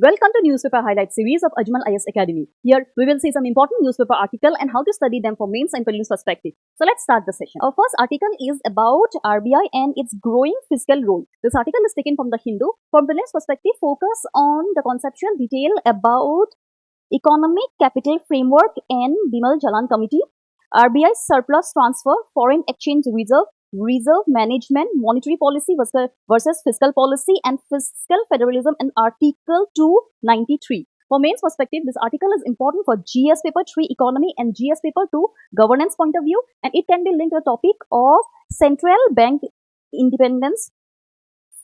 Welcome to Newspaper Highlight series of Ajmal IS Academy. Here we will see some important newspaper article and how to study them for mains and prelims perspective. So let's start the session. Our first article is about RBI and its growing fiscal role. This article is taken from the Hindu. From prelims perspective, focus on the conceptual detail about economic capital framework and Bimal Jalan Committee, RBI surplus transfer, foreign exchange reserve management, monetary policy versus fiscal policy, and fiscal federalism in Article 293. For mains perspective, this article is important for GS paper 3 economy and GS paper 2 governance point of view, and it can be linked to the topic of central bank independence,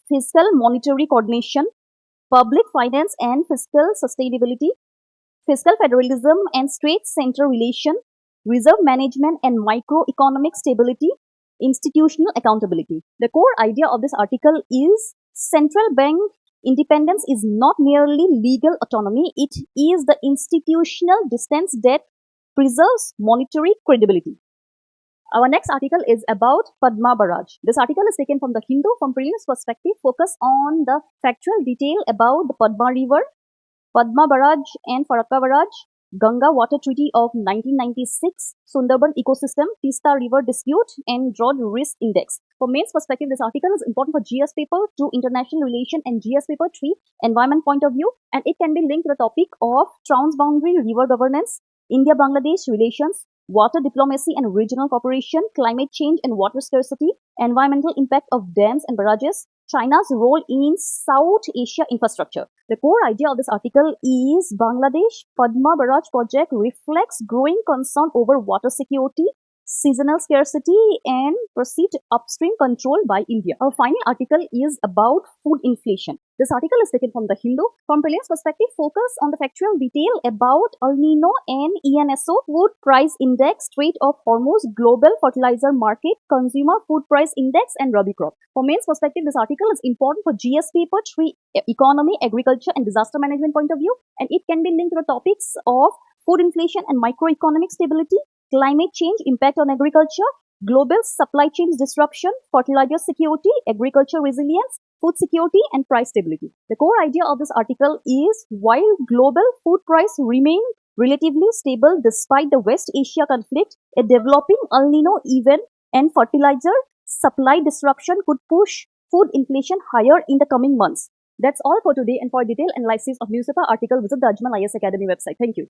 fiscal monetary coordination, public finance and fiscal sustainability, fiscal federalism and state-center relation, reserve management and microeconomic stability, institutional accountability. The core idea of this article is central bank independence is not merely legal autonomy, it is the institutional distance that preserves monetary credibility. Our next article is about Padma Barrage. This article is taken from the Hindu. From prelims perspective, focus on the factual detail about the Padma River, Padma Barrage and Farakka Barrage, Ganga Water Treaty of 1996, Sundarban Ecosystem, Teesta River Dispute, and Drought Risk Index. For mains perspective, this article is important for GS paper 2 International Relation and GS paper 3 Environment point of view, and it can be linked to the topic of transboundary river governance, India-Bangladesh relations, water diplomacy and regional cooperation, climate change and water scarcity, environmental impact of dams and barrages, China's role in South Asia infrastructure. The core idea of this article is Bangladesh Padma Barrage project reflects growing concern over water security, seasonal scarcity, and perceived upstream control by India. Our final article is about food inflation. This article is taken from the Hindu. From prelims perspective, focus on the factual detail about El Nino and ENSO, food price index, Strait of Hormuz, global fertilizer market, consumer food price index, and Rabi crop. For mains perspective, this article is important for GS paper 3 economy, agriculture, and disaster management point of view, and it can be linked to the topics of food inflation and microeconomic stability, climate change, impact on agriculture, global supply chain disruption, fertilizer security, agriculture resilience, food security, and price stability. The core idea of this article is while global food price remain relatively stable despite the West Asia conflict, a developing El Nino event and fertilizer supply disruption could push food inflation higher in the coming months. That's all for today, and for detailed analysis of newspaper article, visit the Ajmal IS Academy website. Thank you.